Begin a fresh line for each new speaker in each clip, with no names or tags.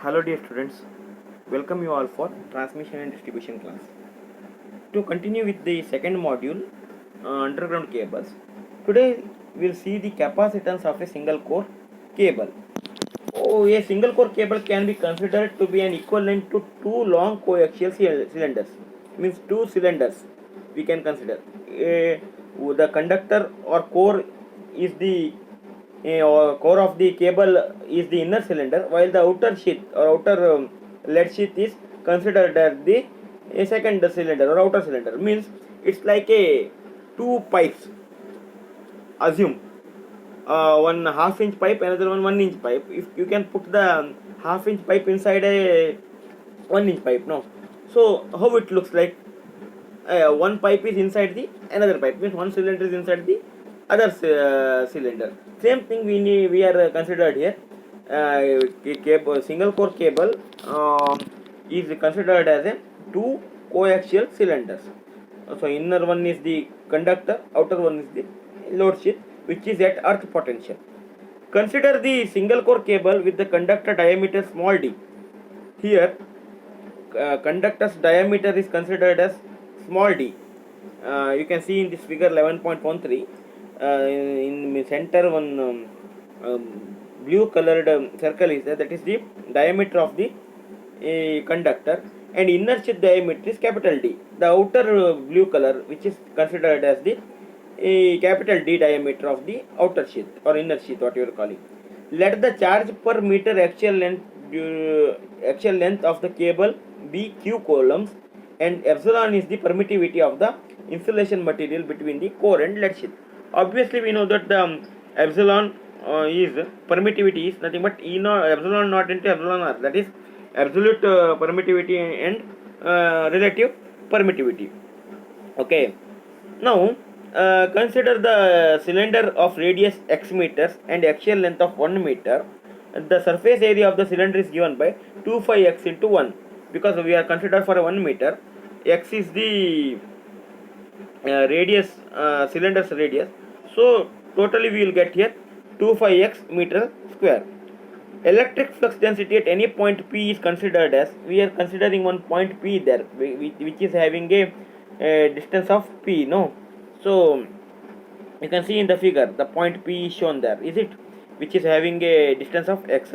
Hello dear students, welcome you all for transmission and distribution class. To continue with the second module, underground cables, today we'll see the capacitance of a single core cable. A single core cable can be considered to be an equivalent to two long coaxial cylinders, means two cylinders we can consider. The conductor or core is the core of the cable is the inner cylinder, while the outer sheath or outer lead sheath is considered as the second cylinder or outer cylinder. Means it's like a two pipes. Assume one half-inch pipe, another one 1-inch pipe. If you can put the half-inch pipe inside a 1-inch pipe, no. So how it looks like? One pipe is inside the another pipe, means one cylinder is inside the other cylinder. Same thing we are considered here. Single core cable is considered as a two coaxial cylinders. So inner one is the conductor, outer one is the load sheath, which is at earth potential. Consider the single core cable with the conductor diameter small d. Here conductor's diameter is considered as small d. You can see in this figure 11.13, in center one blue colored circle is there, that is the diameter of the conductor, and inner sheath diameter is capital D. The outer blue color, which is considered as the capital D diameter of the outer sheath or inner sheath, what you are calling. Let the charge per meter axial length of the cable be Q coulombs, and epsilon is the permittivity of the insulation material between the core and lead sheath. Obviously we know that the epsilon is permittivity is nothing but E naught epsilon naught into epsilon r, that is absolute permittivity and relative permittivity. Okay, now consider the cylinder of radius x meters and axial length of 1 meter. The surface area of the cylinder is given by 2 pi x into 1, because we are considered for a 1 meter. X is the radius, cylinder's radius. So totally we will get here 2 pi x meter square. Electric flux density at any point P is considered as, we are considering one point P there, which is having a distance of P, no. So you can see in the figure the point P is shown there, is it, which is having a distance of x.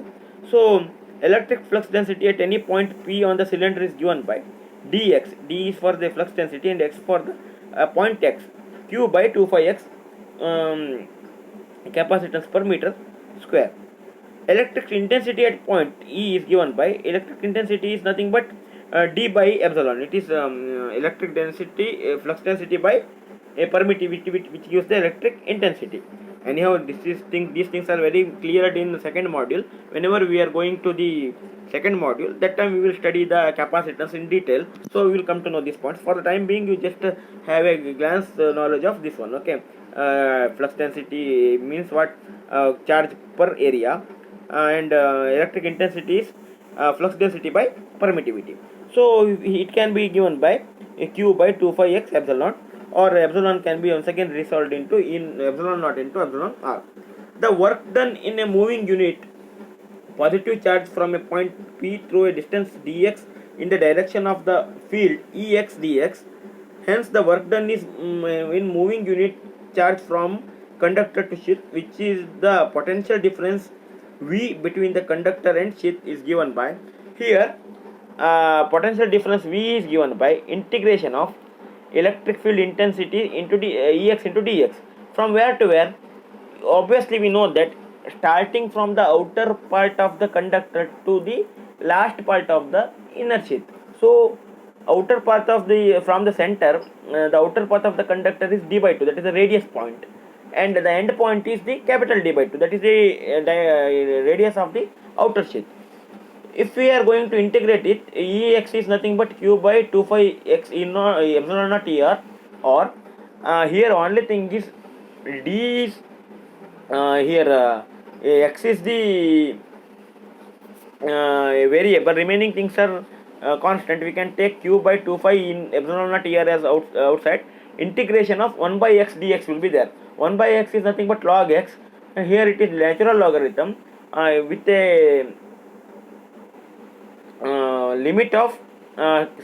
So electric flux density at any point P on the cylinder is given by dx. D is for the flux density and x for the point x, Q by 2 pi x capacitance per meter square. Electric intensity at point E is given by, electric intensity is nothing but D by epsilon. It is electric density, flux density by a permittivity, which gives the electric intensity. Anyhow, these things are very clear in the second module. Whenever we are going to the second module, that time we will study the capacitance in detail, so we will come to know these points. For the time being, you just have a glance knowledge of this one. Okay, flux density means what? Charge per area, and electric intensity is flux density by permittivity. So it can be given by Q by 2 pi x epsilon, or epsilon can be once again resolved into in epsilon naught into epsilon r. The work done in a moving unit, positive charge from a point P through a distance dx in the direction of the field Ex dx. Hence the work done is in moving unit charge from conductor to sheath, which is the potential difference V between the conductor and sheath, is given by, here potential difference V is given by integration of electric field intensity into the Ex into dx. From where to where? Obviously we know that starting from the outer part of the conductor to the last part of the inner sheath. So outer part of the, from the center, the outer part of the conductor is d by 2, that is the radius point, and the end point is the capital D by 2, that is the radius of the outer sheath. If we are going to integrate it, Ex is nothing but Q by 2 pi x epsilon naught er, or here only thing is D is here x is the variable, remaining things are constant. We can take Q by 2 pi in epsilon naught er as outside. Integration of 1 by x dx will be there. 1 by x is nothing but log x, and here it is natural logarithm with a limit of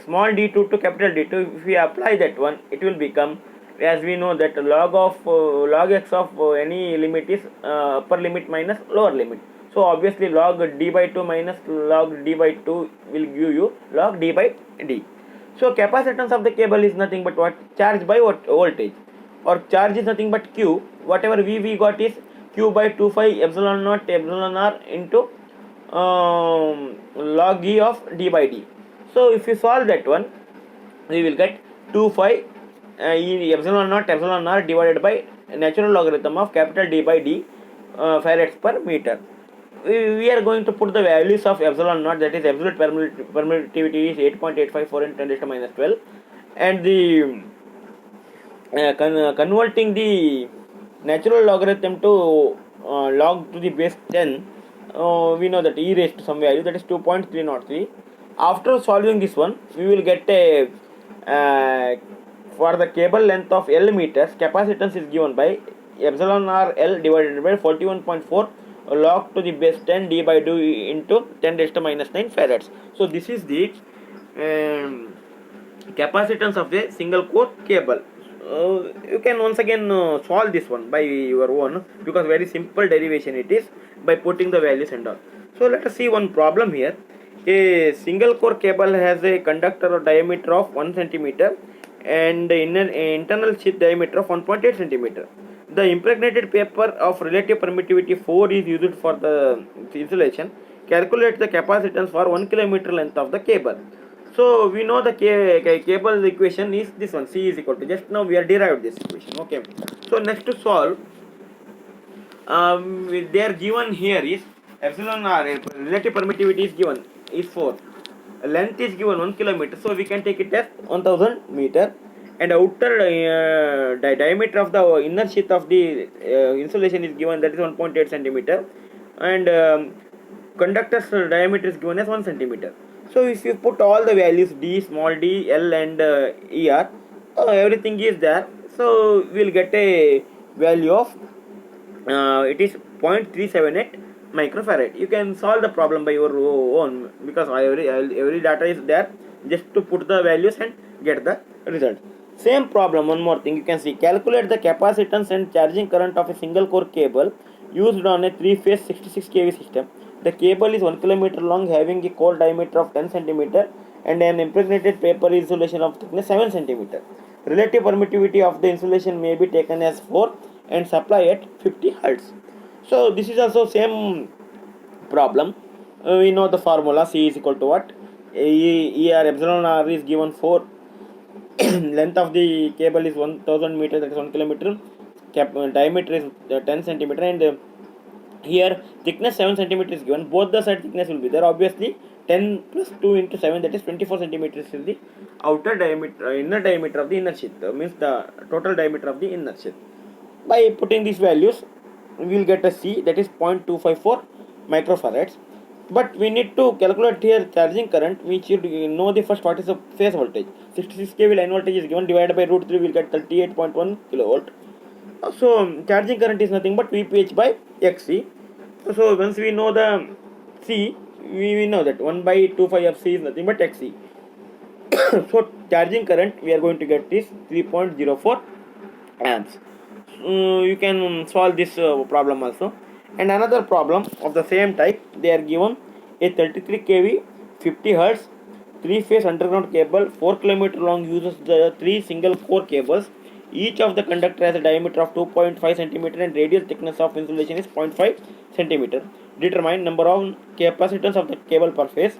small d2 to capital D2, if we apply that one, it will become, as we know that log of log x of any limit is upper limit minus lower limit. So obviously log d by 2 minus log d by 2 will give you log d by d. So capacitance of the cable is nothing but what? Charge by what? Voltage. Or charge is nothing but Q. Whatever V we got is Q by 2 phi epsilon naught epsilon r into log E of d by d. So if you solve that one, we will get 2 phi epsilon naught epsilon r divided by natural logarithm of capital D by d farads per meter. We are going to put the values of epsilon naught, that is absolute permittivity is 8.854 into 10 raised to minus 12, and the converting the natural logarithm to log to the base 10, we know that e raised to some value, that is 2.303. After solving this one, we will get a for the cable length of L meters, capacitance is given by epsilon r L divided by 41.4 log to the base 10 d by 2 into 10 raised to minus 9 farads. So this is the capacitance of a single core cable. You can once again solve this one by your own, because very simple derivation it is by putting the values and all. So let us see one problem here. A single core cable has a conductor of diameter of 1 centimeter and internal sheath diameter of 1.8 centimeter. The impregnated paper of relative permittivity 4 is used for the insulation. Calculate the capacitance for 1 kilometer length of the cable. So we know the cable equation is this one, C is equal to, just now we are derived this equation. Okay. So next to solve, they are given here is epsilon r, relative permittivity is given is 4, length is given 1 kilometer, so we can take it as 1000 meter, and outer diameter of the inner sheath of the insulation is given, that is 1.8 centimeter, and conductor's diameter is given as 1 centimeter. So if you put all the values d, small d, L and ER, everything is there, so we will get a value of it is 0.378 microfarad. You can solve the problem by your own, because every data is there, just to put the values and get the result. Same problem, one more thing you can see. Calculate the capacitance and charging current of a single core cable used on a 3-phase 66 kV system. The cable is 1 kilometer long, having a core diameter of 10 centimeter and an impregnated paper insulation of thickness 7 centimeter. Relative permittivity of the insulation may be taken as 4 and supply at 50 Hz. So this is also same problem. We know the formula, C is equal to what? ER epsilon r is given 4. Length of the cable is 1000 meter, that is 1 kilometer. Diameter is 10 centimeter, and here thickness 7 centimeter is given. Both the side thickness will be there. Obviously 10 plus 2 into 7, that is 24 centimeters is the outer diameter, inner diameter of the inner sheath, means the total diameter of the inner sheath. By putting these values, we will get a C, that is 0.254 microfarads. But we need to calculate here charging current. We should know the first what is the phase voltage. 66 kV line voltage is given, divided by root 3, we will get 38.1 kilovolt. So charging current is nothing but VPH by XC. So once we know the C, we know that 1 by 2 phi of C is nothing but XC. So charging current we are going to get is 3.04 amps. You can solve this problem also. And another problem of the same type, they are given a 33 kV 50 Hz 3-phase underground cable, 4 km long, uses the 3 single core cables. Each of the conductor has a diameter of 2.5 cm and radial thickness of insulation is 0.5 cm. Determine number of capacitance of the cable per phase.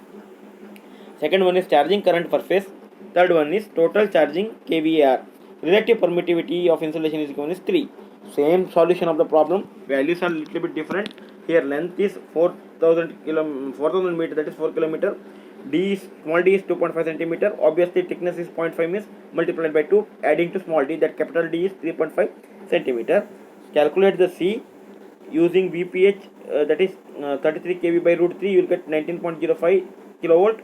Second one is charging current per phase. Third one is total charging kVAr. Relative permittivity of insulation is given is 3. Same solution of the problem. Values are little bit different. Here length is 4000 meter, that is 4 km. Small d is 2.5 centimeter. Obviously thickness is 0.5 means multiplied by 2, adding to small d, that capital D is 3.5 centimeter. Calculate the C using VPH, that is 33 kV by root 3, you will get 19.05 kilovolt.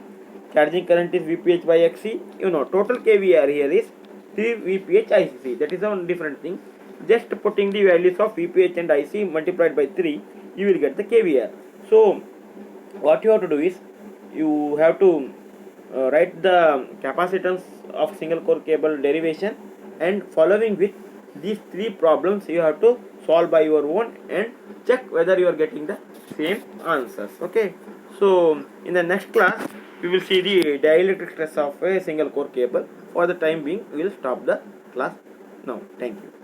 Charging current is VPH by XC. You know total kVAr here is 3 VPH IC. That is a different thing. Just putting the values of VPH and IC multiplied by 3, you will get the kVAr. So what you have to do is, you have to write the capacitance of single core cable derivation, and following with these three problems you have to solve by your own and check whether you are getting the same answers. Okay, so in the next class we will see the dielectric stress of a single core cable. For the time being we will stop the class now. Thank you.